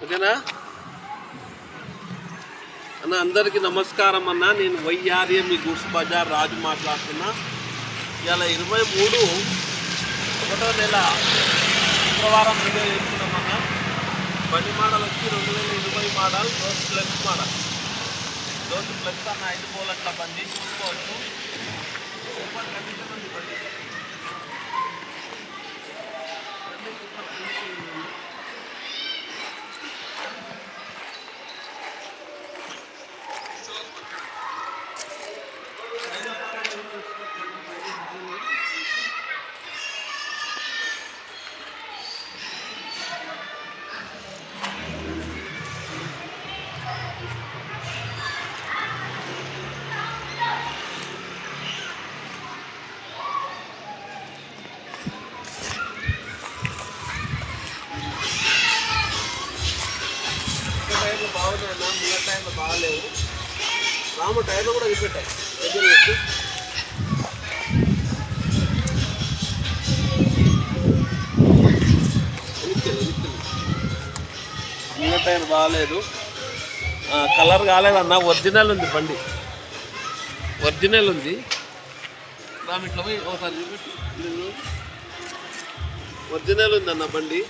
ఓకేనా అన్న? అందరికీ నమస్కారం అన్న. నేను వైఆర్ఏ మీ గుడ్స్ బజార్ రాజు మాట్లాడుతున్నా. ఇవాళ 23 ఒకటో నెల శుక్రవారం వీడియో చేస్తున్నామన్న. బండి మోడల్ వచ్చి 2020 model dose plus model. Dose plus అన్న 5 బోలట్ల బండి చూసుకోవచ్చు. సూపర్ కండిషన్ ఉంది బండి. టైర్లు బాగున్నాయన్న, ముంగ టైర్లు బాగాలేవు. రాము టైర్లు కూడా చూపెట్టాయి దగ్గర పెట్టి. ముంగ టైర్ బాగాలేదు, కలర్ కాలేదన్న. ఒరిజినల్ ఉంది బండి, ఒరిజినల్ ఉంది. రాము ఇట్లా పోయి ఒకసారి చూపెట్టి. ఒరిజినల్ ఉందన్న బండి.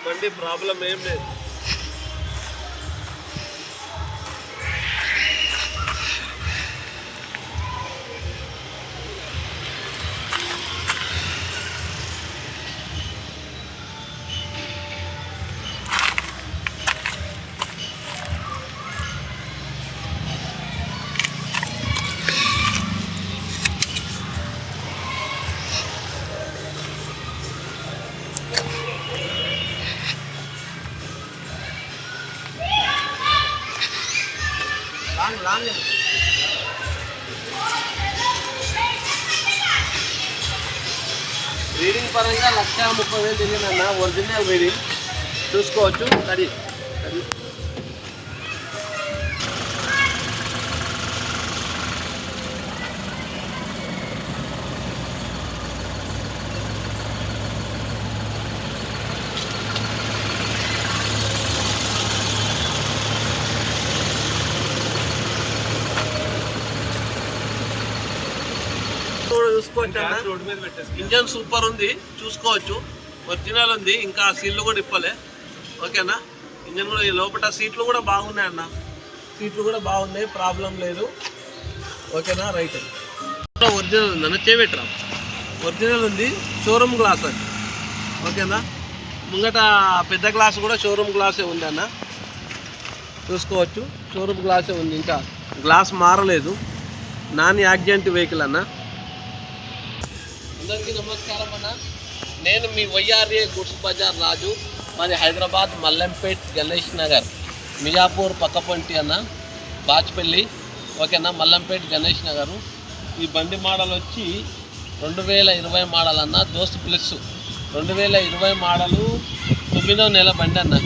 బండి ప్రాబ్లం ఏం లేదు. రీడింగ్ పరంగా 1,30,000 తిరిగిందన్న. ఒరిజినల్ రీడింగ్ చూసుకోవచ్చు. అది చూసుకోవచ్చు అన్న. ఇంజన్ సూపర్ ఉంది, చూసుకోవచ్చు. ఒరిజినల్ ఉంది, ఇంకా సీట్లు కూడా ఇప్పలే. ఓకేనా? ఇంజన్ కూడా లోపల సీట్లు కూడా బాగున్నాయి అన్న. సీట్లు కూడా బాగున్నాయి, ప్రాబ్లం లేదు. ఓకేనా? రైట్. ఒరిజినల్ ఉంది అన్న. చేపెట్టరా, ఒరిజినల్ ఉంది. షోరూమ్ గ్లాస్ అది. ఓకేనా? ముంగట పెద్ద గ్లాస్ కూడా షోరూమ్ గ్లాసే ఉంది అన్న. చూసుకోవచ్చు, షోరూమ్ గ్లాసే ఉంది, ఇంకా గ్లాస్ మారలేదు. నాన్ యాక్సిడెంట్ వెహికల్ అన్న. అందరికీ నమస్కారం అన్న. నేను మీ వైఆర్ఏ గుడ్స్ బజార్ రాజు. మాది హైదరాబాద్ మల్లంపేట్, గణేష్ నగర్, మియాపూర్ పక్కపొంటి అన్న, బాచ్పల్లి. ఓకేనా? మల్లంపేట్, గణేష్ నగరు. ఈ బండి మోడల్ వచ్చి 2020 మోడల్ అన్న. దోస్త్ ప్లస్ 2020 మోడలు 9వ నెల బండి అన్న.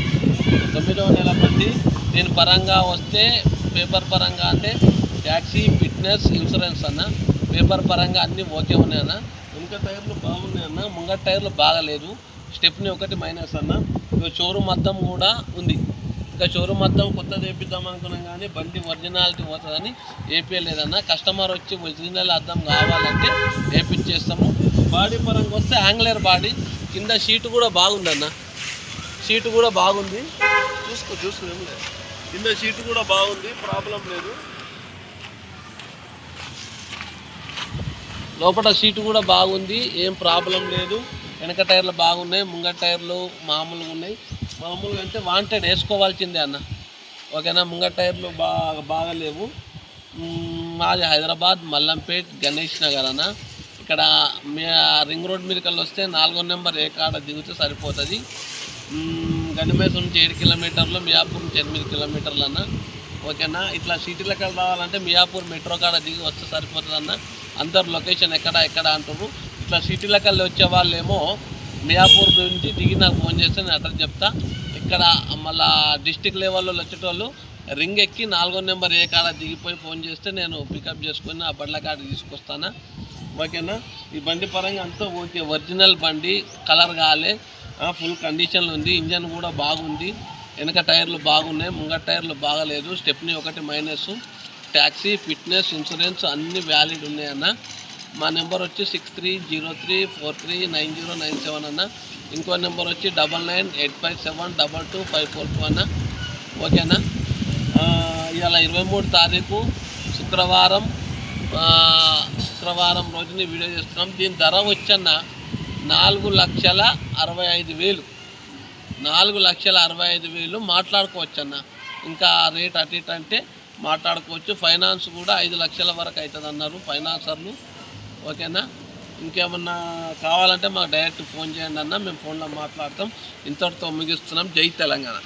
9వ నెల బండి. దీని పరంగా వస్తే పేపర్ పరంగా అంటే ట్యాక్సీ, ఫిట్నెస్, ఇన్సూరెన్స్ అన్న. పేపర్ పరంగా అన్నీ ఓకే ఉన్నాయన్న. వెనుక టైర్లు బాగున్నాయన్న, ముంగట టైర్లు బాగలేదు. స్టెప్ని ఒకటి మైనస్ అన్న. ఇక షోరూమ్ అద్దం కూడా ఉంది. ఇంకా షోరూమ్ అద్దం కొత్తది వేపిద్దాం అనుకున్నాం, కానీ బండి ఒరిజినాలిటీ పోతుందని వేపించలేదన్న. కస్టమర్ వచ్చి ఒరిజినల్ అద్దం కావాలంటే వేపించేస్తాము. బాడీ పరంగా వస్తే యాంగ్లర్ బాడీ. కింద షీటు కూడా బాగుందన్న. షీటు కూడా బాగుంది, చూసుకునేం లేదు. కింద షీటు కూడా బాగుంది, ప్రాబ్లం లేదు. లోపల సీటు కూడా బాగుంది, ఏం ప్రాబ్లం లేదు. వెనక టైర్లు బాగున్నాయి, ముంగట టైర్లు మామూలుగా ఉన్నాయి. మామూలుగా అంటే వాంటెడ్ వేసుకోవాల్సిందే అన్న. ఓకేనా? ముంగట టైర్లు బాగలేవు. మాది హైదరాబాద్ మల్లంపేట్, గణేష్ నగర్ అన్న. ఇక్కడ రింగ్ రోడ్ మీదకి వస్తే 4వ నెంబర్ ఏ కాడ దిగితే సరిపోతుంది. గణమేశ్వరం నుంచి 7 కిలోమీటర్లు, మియాపూర్ నుంచి 8 కిలోమీటర్లు అన్న. ఓకేనా? ఇట్లా సిటీలకు రావాలంటే మియాపూర్ మెట్రో కాడ దిగి వస్తే సరిపోతుంది అన్న. అందరు లొకేషన్ ఎక్కడ అంటారు. ఇట్లా సిటీలకు వచ్చే వాళ్ళేమో మియాపూర్ నుంచి దిగి నాకు ఫోన్ చేస్తే నేను అడ్రస్ చెప్తా. ఇక్కడ మళ్ళీ డిస్టిక్ లెవెల్లో వచ్చేటోళ్ళు రింగ్ ఎక్కి 4వ నెంబర్ ఏ కాడ దిగిపోయి ఫోన్ చేస్తే నేను పికప్ చేసుకొని ఆ బండ్ల కాడ తీసుకొస్తాను. ఓకేనా? ఈ బండి పరంగా అంతా ఓకే. ఒరిజినల్ బండి, కలర్ కాలే, ఫుల్ కండిషన్లో ఉంది. ఇంజన్ కూడా బాగుంది. వెనక టైర్లు బాగున్నాయి, ముంగట టైర్లు బాగలేదు. స్టెప్నీ ఒకటి మైనస్. ట్యాక్సీ, ఫిట్నెస్, ఇన్సూరెన్స్ అన్నీ వ్యాలిడ్ ఉన్నాయన్న. మా నెంబర్ వచ్చి 6303439097 అన్న. ఇంకో నెంబర్ వచ్చి 9985722542 అన్న. ఓకేనా. ఇవాళ 23 తారీఖు శుక్రవారం రోజుని వీడియో చేస్తున్నాం. దీని ధర వచ్చన్న 4,65,000. 4,65,000 మాట్లాడుకోవచ్చన్న. ఇంకా రేట్ అటు ఇటు అంటే మాట్లాడుకోవచ్చు. ఫైనాన్స్ కూడా 5 లక్షల వరకు అవుతుంది అన్నారు ఫైనాన్సర్లు. ఓకేనా. ఇంకేమన్నా కావాలంటే మాకు డైరెక్ట్ ఫోన్ చేయండి అన్న, మేము ఫోన్లో మాట్లాడతాం. ఇంతటితో ముగిస్తున్నాం. జై తెలంగాణ.